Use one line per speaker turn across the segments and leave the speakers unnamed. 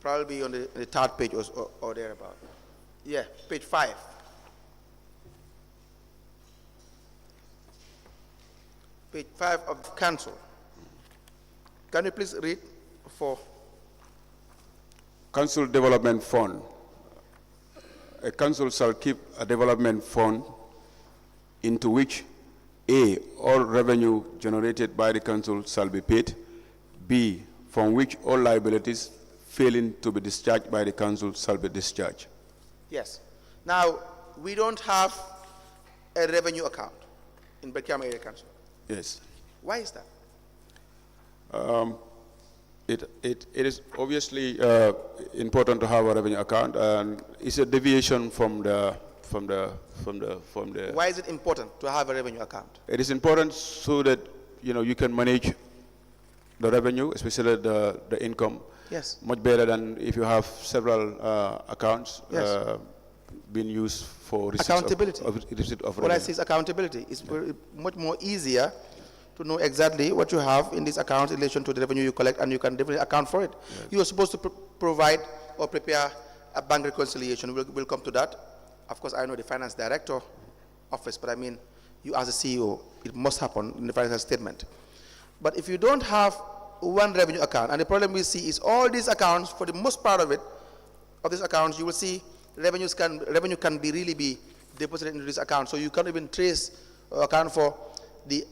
probably on the third page or thereabout. Yeah, page 5. Page 5 of council. Can you please read for
Council Development Fund. A council shall keep a development fund into which A, all revenue generated by the council shall be paid, B, from which all liabilities failing to be discharged by the council shall be discharged. Yes.
Now, we don't have a revenue account in Brikama Area Council.
Yes.
Why is that?
It is obviously important to have a revenue account, and it's a deviation from the.
Why is it important to have a revenue account?
It is important so that you can manage the revenue, especially the income.
Yes.
Much better than if you have several accounts.
Yes.
Being used for
accountability.
Receipt of
what I say is accountability. It's much more easier to know exactly what you have in this account in relation to the revenue you collect, and you can definitely account for it. Yes. You are supposed to provide or prepare a bank reconciliation. We'll come to that. Of course, I know the finance director office, but I mean, you as a CEO, it must happen in the financial statement. But if you don't have one revenue account, and the problem we see is all these accounts, for the most part of these accounts, you will see revenue can really be deposited into this account. So you can't even trace or account for the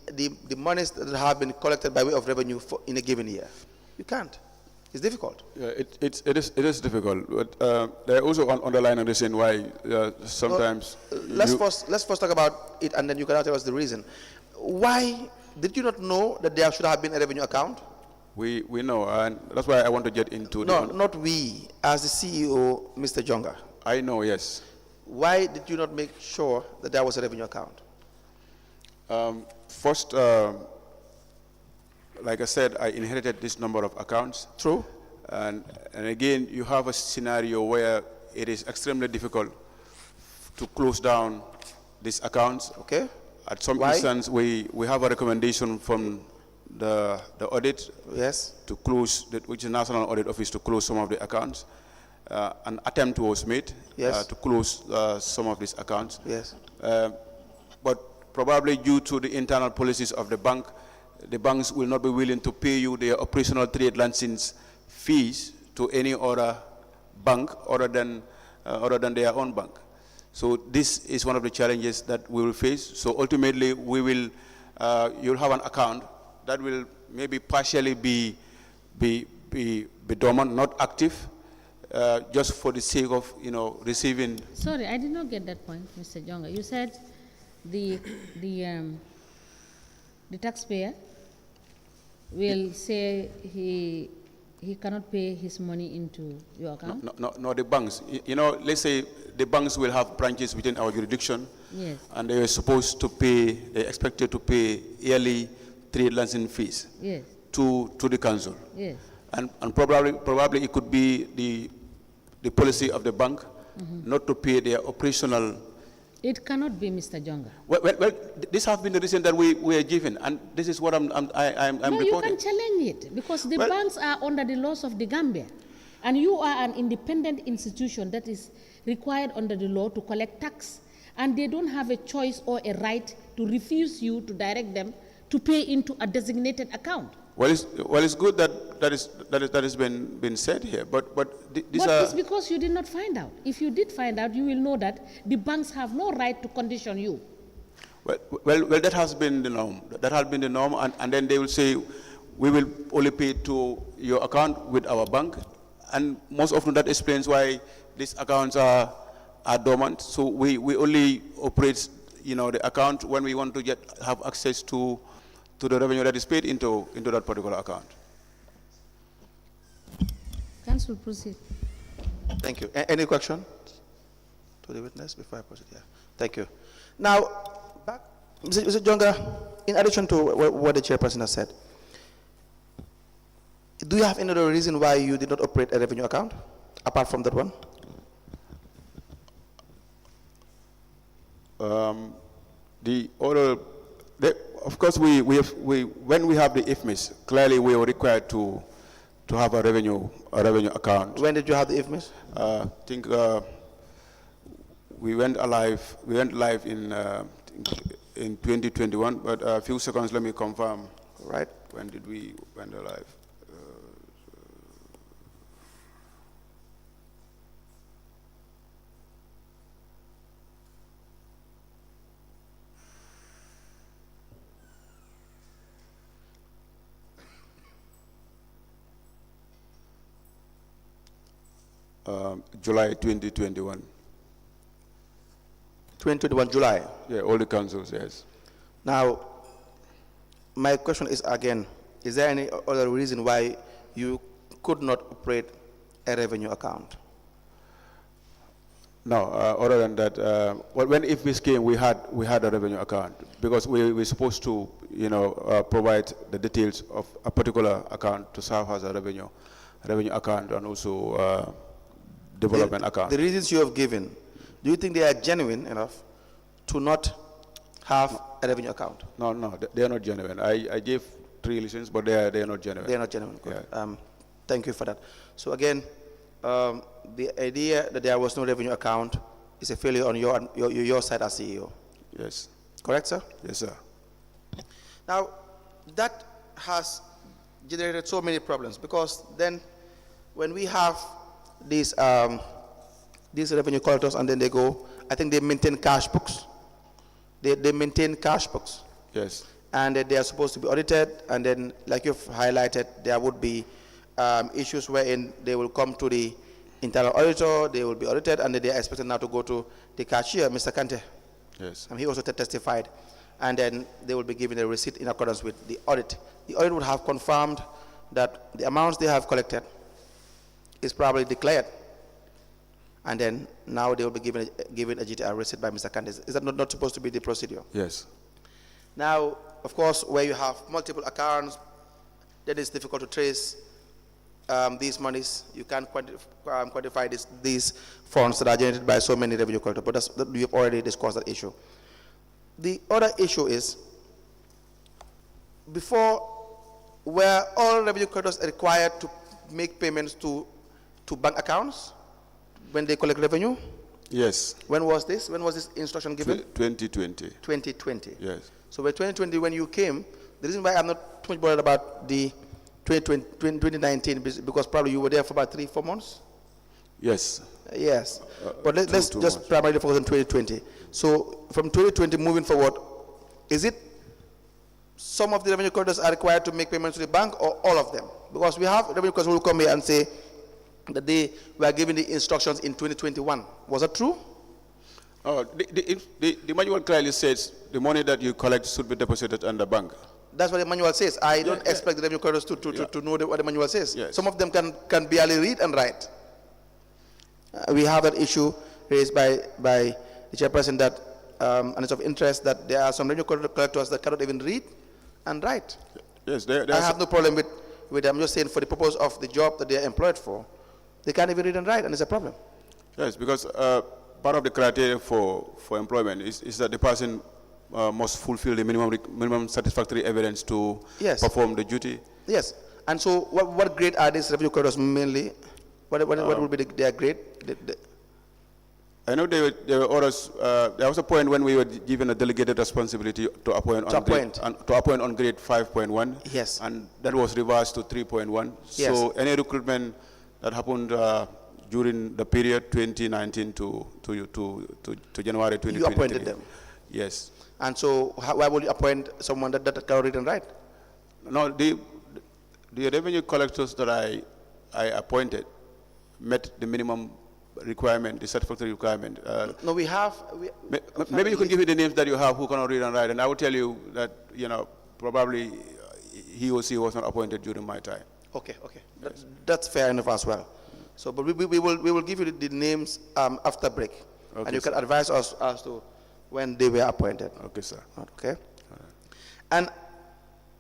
monies that have been collected by way of revenue in a given year. You can't. It's difficult.
Yeah, it is difficult. But there are also underlying reason why sometimes.
Let's first talk about it, and then you can tell us the reason. Why did you not know that there should have been a revenue account?
We know, and that's why I want to get into.
No, not we. As the CEO, Mr. Jonga.
I know, yes.
Why did you not make sure that there was a revenue account?
First, like I said, I inherited this number of accounts.
True.
And again, you have a scenario where it is extremely difficult to close down these accounts.
Okay.
At some instance, we have a recommendation from the audit.
Yes.
To close, which is National Audit Office, to close some of the accounts. An attempt was made.
Yes.
To close some of these accounts.
Yes.
But probably due to the internal policies of the banks will not be willing to pay you their operational trade license fees to any other bank other than their own bank. So this is one of the challenges that we will face. So ultimately, you'll have an account that will maybe partially be dormant, not active, just for the sake of receiving.
Sorry, I did not get that point, Mr. Jonga. You said the taxpayer will say he cannot pay his money into your account?
No, the banks. Let's say the banks will have branches within our jurisdiction.
Yes.
And they are supposed to pay, they're expected to pay yearly trade license fees.
Yes.
To the council.
Yes.
And probably it could be the policy of the bank not to pay their operational.
It cannot be, Mr. Jonga.
Well, this has been the reason that we are given, and this is what I'm
no,
reporting.
You can challenge it, because the banks are under the laws of the Gambia, and you are an independent institution that is required under the law to collect tax, and they don't have a choice or a right to refuse you to direct them to pay into a designated account.
Well, it's good that has been said here, but
it's because you did not find out. If you did find out, you will know that the banks have no right to condition you.
Well, that has been the norm. That has been the norm, and then they will say, we will only pay to your account with our bank, and most often that explains why these accounts are dormant. So we only operate, the account when we want to have access to the revenue that is paid into that particular account.
Council, proceed.
Thank you. Any question to the witness before I proceed? Yeah. Thank you. Now, back, Mr. Jonga, in addition to what the chairperson has said, do you have any other reason why you did not operate a revenue account apart from that one?
Of course, when we have the IFMIS, clearly we are required to to have a revenue account.
When did you have the IFMIS?
I think we went live in 2021, but a few seconds, let me confirm.
Right.
When did we went live? July 2021.
2021 July.
Yeah, all the councils, yes.
Now, my question is again, is there any other reason why you could not operate a revenue account?
No, other than that, when IFMIS came, we had a revenue account because we were supposed to, provide the details of a particular account to serve as a revenue account and also development account.
The reasons you have given, do you think they are genuine enough to not have a revenue account?
No, they are not genuine. I gave 3 reasons, but they are not genuine.
They are not genuine.
Yeah.
Thank you for that. So again, the idea that there was no revenue account is a failure on your side as CEO.
Yes.
Correct, sir?
Yes, sir.
Now, that has generated so many problems because then when we have these revenue collectors and then they go, I think they maintain cash books. They maintain cash books.
Yes.
And they are supposed to be audited, and then, like you've highlighted, there would be issues wherein they will come to the internal auditor, they will be audited, and then they are expected now to go to the cashier, Mr. Kante.
Yes.
And he also testified. And then they will be given a receipt in accordance with the audit. The audit would have confirmed that the amounts they have collected is probably declared. And then now they will be given a GTR receipt by Mr. Kante. Is that not supposed to be the procedure?
Yes.
Now, of course, where you have multiple accounts, then it's difficult to trace these monies. You can't quantify these funds that are generated by so many revenue collectors, but we have already discussed that issue. The other issue is, before, were all revenue collectors required to make payments to bank accounts when they collect revenue?
Yes.
When was this? When was this instruction given?
2020.
2020.
Yes.
So by 2020, when you came, the reason why I'm not too much bothered about the 2019 because probably you were there for about 3-4 months.
Yes.
Yes. But let's
two
just
months.
primarily focus on 2020. So from 2020 moving forward, is it some of the revenue collectors are required to make payments to the bank or all of them? Because we have revenue collectors who will come here and say that they were given the instructions in 2021. Was that true?
The manual clearly says the money that you collect should be deposited in the bank.
That's what the manual says. I don't expect the revenue collectors to know what the manual says.
Yes.
Some of them can barely read and write. We have that issue raised by the chairperson that, and it's of interest that there are some revenue collectors that cannot even read and write.
Yes,
I have no problem with I'm just saying for the purpose of the job that they are employed for, they can't even read and write, and it's a problem.
Yes, because part of the criteria for employment is that the person must fulfill the minimum satisfactory evidence to perform the duty.
Yes, and so what grade are these revenue collectors mainly? What would be their grade?
I know there were orders. There was a point when we were given a delegated responsibility to appoint on grade 5.1.
Yes.
And that was reversed to 3.1.
Yes.
So any recruitment that happened during the period 2019 to January 2023.
You appointed them.
Yes.
And so why would you appoint someone that can read and write?
No, the revenue collectors that I appointed met the minimum requirement, the satisfactory requirement.
No, we have.
Maybe you can give me the names that you have who cannot read and write, and I will tell you that, probably he or she was not appointed during my time.
Okay. That's fair enough as well. So, but we will give you the names after break,
Okay,
and you can advise us as to when they were appointed.
Okay, sir.
Okay.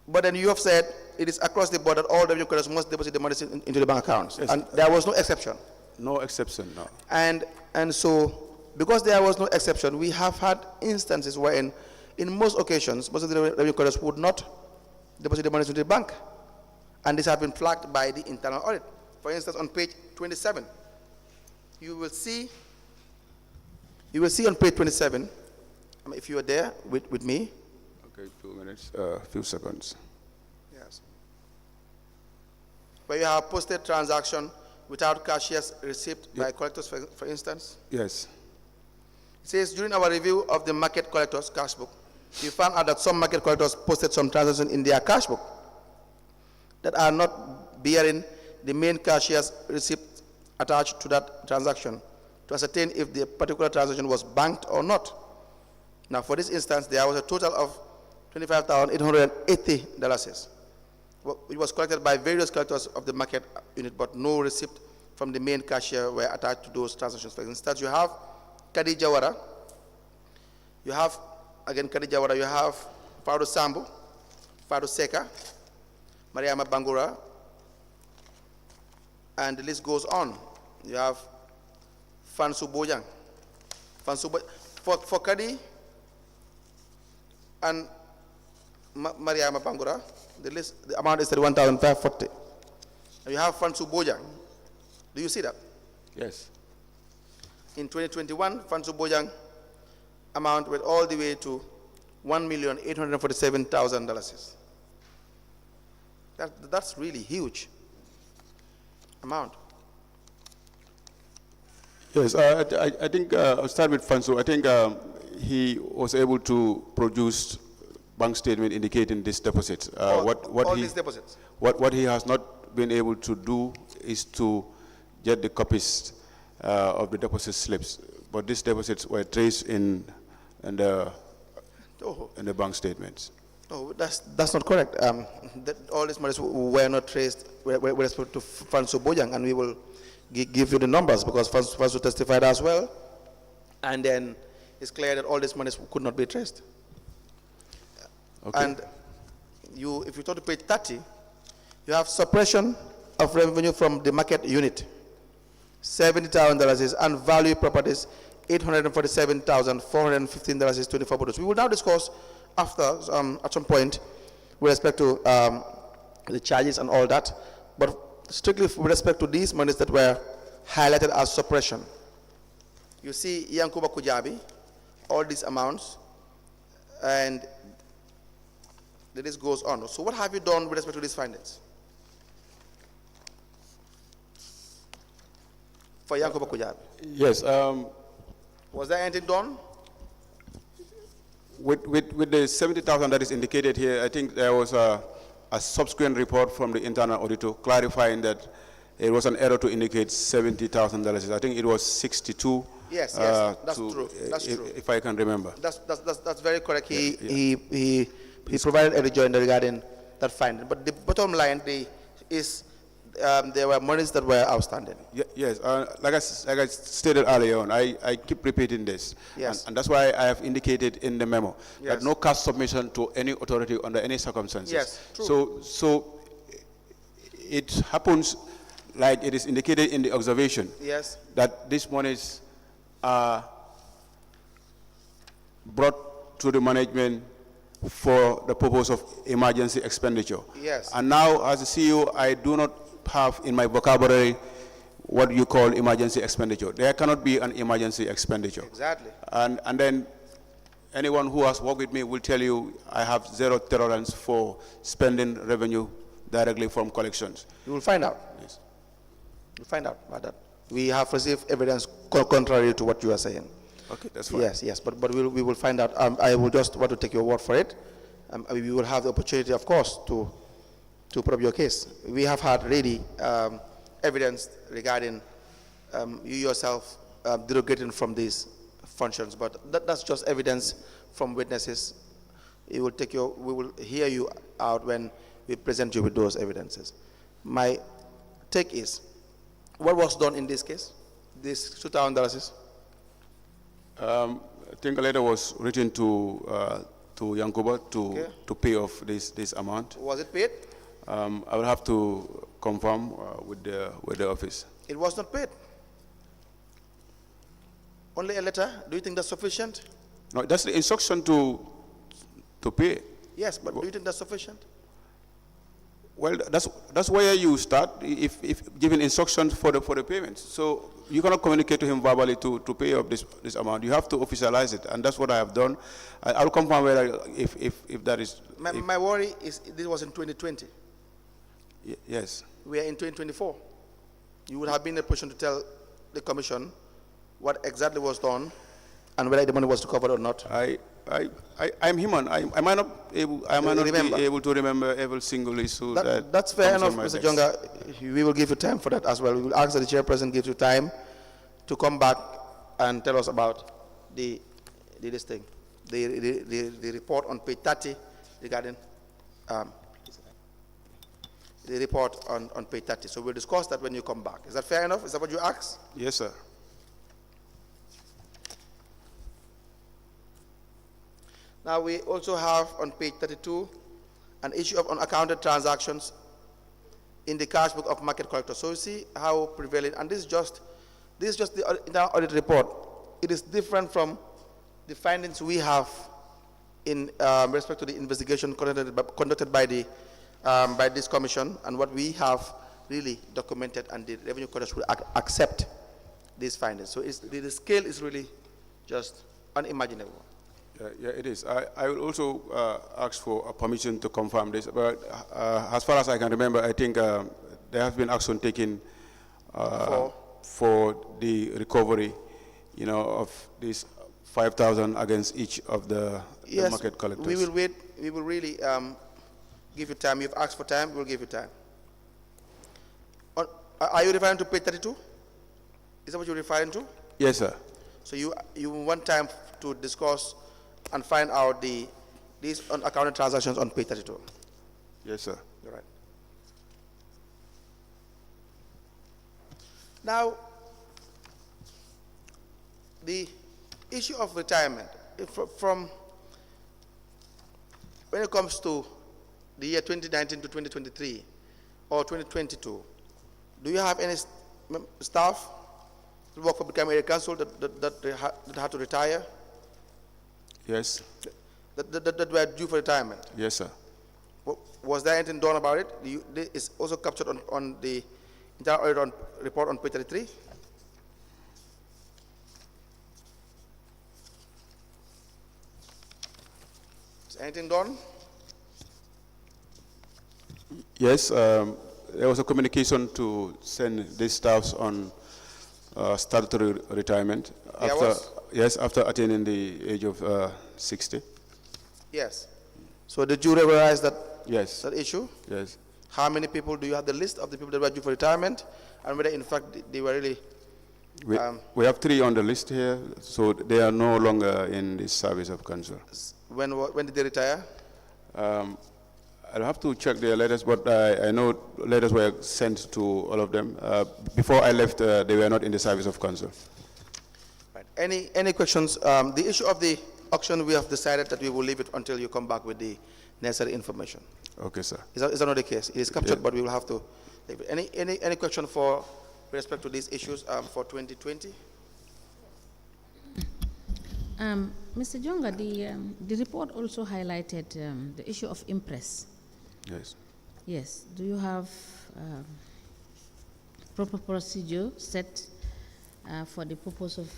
But then you have said it is across the board that all revenue collectors must deposit the money into the bank accounts,
Yes.
and there was no exception.
No exception, no.
And so, because there was no exception, we have had instances wherein, in most occasions, most of the revenue collectors would not deposit the money into the bank. And this has been flagged by the internal audit. For instance, on page 27, you will see on page 27, if you are there with me.
Okay, 2 minutes, few seconds.
Yes. Where you have posted transaction without cashier's receipt by collectors, for instance.
Yes.
It says, during our review of the market collectors' cash book, we found out that some market collectors posted some transactions in their cash book that are not bearing the main cashier's receipt attached to that transaction to ascertain if the particular transaction was banked or not. Now, for this instance, there was a total of $25,880, which was collected by various collectors of the market unit, but no receipt from the main cashier were attached to those transactions. For instance, you have Kadi Jawara, you have, again, Kadi Jawara, you have Fado Sambu, Fado Seka, Mariama Bangura, and the list goes on. You have Fansu Bojang. For Kadi and Mariama Bangura, the amount is 31,540. And you have Fansu Bojang. Do you see that?
Yes.
In 2021, Fansu Bojang amount went all the way to $1,847,000. That's really huge amount.
Yes, I think I'll start with Fansu. I think he was able to produce bank statement indicating this deposit.
These deposits.
What he has not been able to do is to get the copies of the deposit slips. But these deposits were traced in the bank statements.
Oh, that's not correct. All these monies were not traced with respect to Fansu Bojang, and we will give you the numbers because Fansu testified as well. And then it's clear that all these monies could not be traced.
Okay.
And if you turn to page 30, you have suppression of revenue from the market unit, $70,000, and value properties, $847,415.24. We will now discuss after, at some point, with respect to the charges and all that, but strictly with respect to these monies that were highlighted as suppression. You see Yankuba Kujabi, all these amounts, and the list goes on. So what have you done with respect to these findings? For Yankuba Kujabi?
Yes.
Was there anything done?
With the 70,000 that is indicated here, I think there was a subsequent report from the internal auditor clarifying that it was an error to indicate $70,000. I think it was 62.
Yes, that's true. That's true.
If I can remember.
That's very correct. He provided a rejoinder regarding that finding. But the bottom line is there were monies that were outstanding.
Yes, like I stated earlier on, I keep repeating this.
Yes.
And that's why I have indicated in the memo that no cash submission to any authority under any circumstances.
Yes, true.
So it happens like it is indicated in the observation.
Yes.
That these monies are brought to the management for the purpose of emergency expenditure.
Yes.
And now, as a CEO, I do not have in my vocabulary what you call emergency expenditure. There cannot be an emergency expenditure.
Exactly.
And then anyone who has worked with me will tell you I have zero tolerance for spending revenue directly from collections.
You will find out.
Yes.
You'll find out about that. We have received evidence contrary to what you are saying.
Okay, that's fine.
Yes, but we will find out. I will just want to take your word for it. We will have the opportunity, of course, to put up your case. We have had really evidence regarding you yourself derogating from these functions, but that's just evidence from witnesses. We will hear you out when we present you with those evidences. My take is, what was done in this case? This $2,000?
I think a letter was written to Yankuba to pay off this amount.
Was it paid?
I will have to confirm with the office.
It was not paid. Only a letter? Do you think that's sufficient?
No, that's the instruction to pay.
Yes, but do you think that's sufficient?
Well, that's where you start, if giving instructions for the payments. So you cannot communicate to him verbally to pay up this amount. You have to officialize it, and that's what I have done. I'll confirm whether if that is.
My worry is this was in 2020.
Yes.
We are in 2024. You would have been in a position to tell the commission what exactly was done and whether the money was recovered or not.
I'm human. I might not be able to remember every single issue
that's fair enough, Mr. Jonga. We will give you time for that as well. We will ask that the chairperson gives you time to come back and tell us about the report on page 30 regarding the report on page 30. So we'll discuss that when you come back. Is that fair enough? Is that what you asked?
Yes, sir.
Now we also have on page 32 an issue of unaccounted transactions in the cash book of market collectors. So you see how prevalent, and this is just the internal audit report. It is different from the findings we have in respect to the investigation conducted by this commission, and what we have really documented, and the revenue collectors will accept these findings. So the scale is really just unimaginable.
Yeah, it is. I will also ask for a permission to confirm this, but as far as I can remember, I think there has been action taken for the recovery, of these 5,000 against each of the market collectors.
We will wait. We will really give you time. You've asked for time. We'll give you time. Are you referring to page 32? Is that what you're referring to?
Yes, sir.
So you want time to discuss and find out these unaccounted transactions on page 32.
Yes, sir.
All right. Now, the issue of retirement, from when it comes to the year 2019 to 2023 or 2022, do you have any staff who work for Brikama Area Council that had to retire?
Yes.
That were due for retirement?
Yes, sir.
Was there anything done about it? It's also captured on the internal audit report on page 33? Is anything done?
Yes, there was a communication to send these staffs on statutory retirement. Yes, after attaining the age of 60.
Yes. So did you regularize that?
Yes.
That issue?
Yes.
How many people do you have the list of the people that were due for retirement, and whether in fact they were really?
We have 3 on the list here, so they are no longer in the service of council.
When did they retire?
I'll have to check their letters, but I know letters were sent to all of them. Before I left, they were not in the service of council.
Right. Any questions? The issue of the auction, we have decided that we will leave it until you come back with the necessary information.
Okay, sir.
Is that not the case? It is captured, but we will have to leave it. Any question with respect to these issues for 2020?
Mr. Jonga, the report also highlighted the issue of impress.
Yes.
Yes. Do you have proper procedure set for the purpose of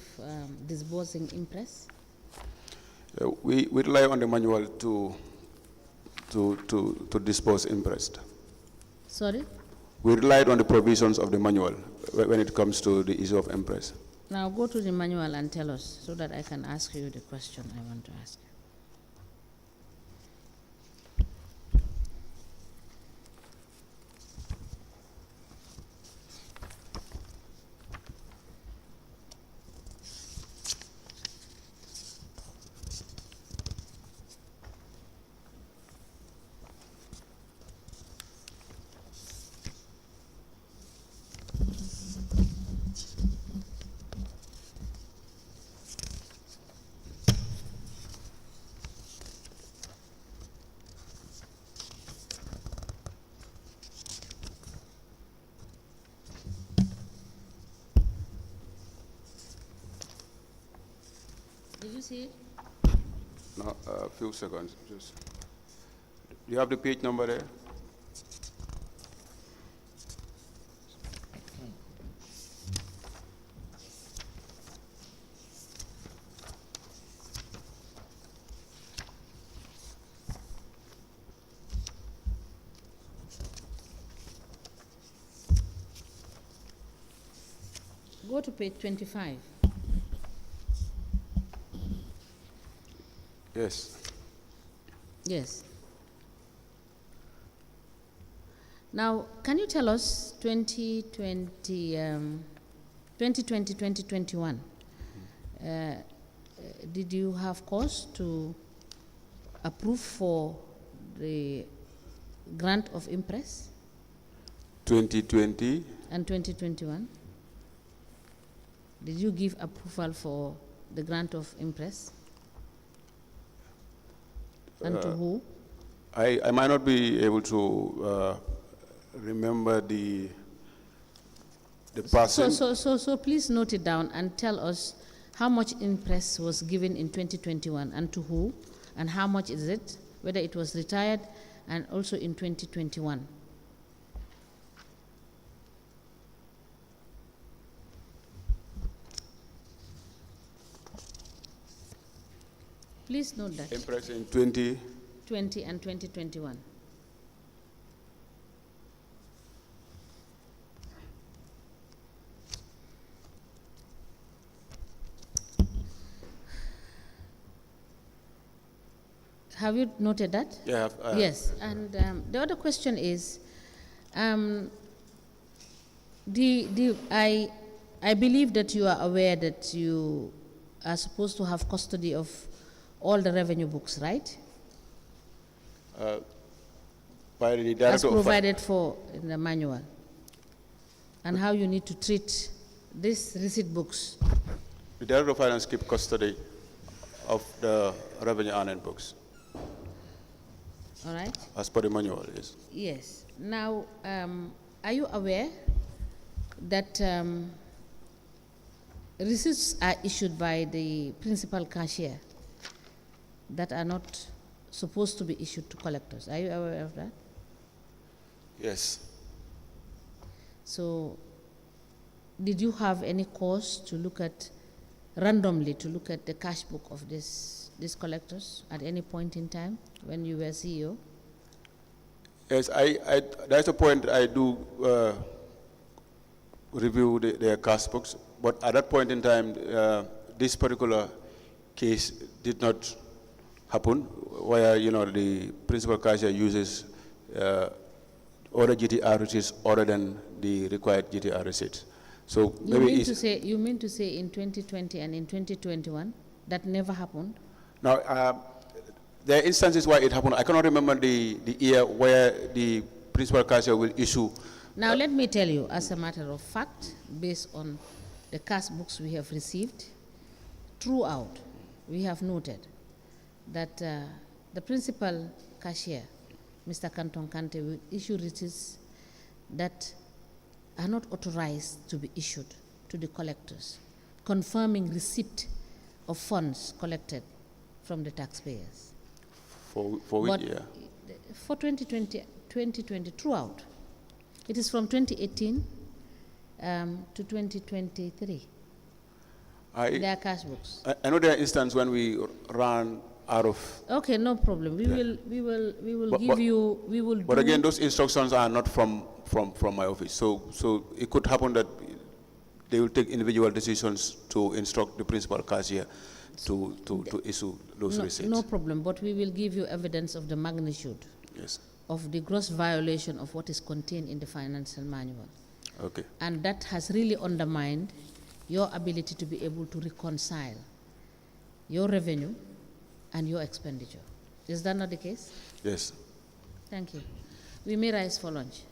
disbursing impress?
We rely on the manual to disburse imprest.
Sorry?
We relied on the provisions of the manual when it comes to the issue of imprest.
Now go to the manual and tell us so that I can ask you the question I want to ask you. Did you see it?
No, a few seconds. Just. You have the page number there?
Go to page 25.
Yes.
Yes. Now, can you tell us 2020-2021, did you have cause to approve for the grant of impress?
2020.
And 2021? Did you give approval for the grant of impress? And to who?
I might not be able to remember the person.
So please note it down and tell us how much impress was given in 2021 and to who, and how much is it, whether it was retired, and also in 2021. Please note that.
Impress in 2020
and 2021. Have you noted that?
Yeah.
Yes, and the other question is, I believe that you are aware that you are supposed to have custody of all the revenue books, right?
By the
As
director
provided for in the manual, and how you need to treat these receipt books.
The director of finance keep custody of the revenue earning books.
All right?
As per the manual, yes.
Yes. Now, are you aware that receipts are issued by the principal cashier that are not supposed to be issued to collectors? Are you aware of that?
Yes.
So, did you have any cause to look at, randomly, to look at the cash book of these collectors at any point in time when you were CEO?
Yes, that's a point I do review their cash books, but at that point in time, this particular case did not happen, where the principal cashier uses other GTR receipts other than the required GTR receipts. So
you mean to say in 2020 and in 2021 that never happened?
Now, there are instances where it happened. I cannot remember the year where the principal cashier will issue.
Now, let me tell you, as a matter of fact, based on the cash books we have received, throughout, we have noted that the principal cashier, Mr. Canton Kante, will issue receipts that are not authorized to be issued to the collectors, confirming receipt of funds collected from the taxpayers.
For which year?
For 2020 throughout. It is from 2018 to 2023. There are cash books.
I know there are instances when we ran out of.
Okay, no problem. We will give you. We will.
But again, those instructions are not from my office. So it could happen that they will take individual decisions to instruct the principal cashier to issue those receipts.
No problem. But we will give you evidence of the magnitude.
Yes.
Of the gross violation of what is contained in the financial manual.
Okay.
And that has really undermined your ability to be able to reconcile your revenue and your expenditure. Is that not the case?
Yes.
Thank you. We may rise for lunch.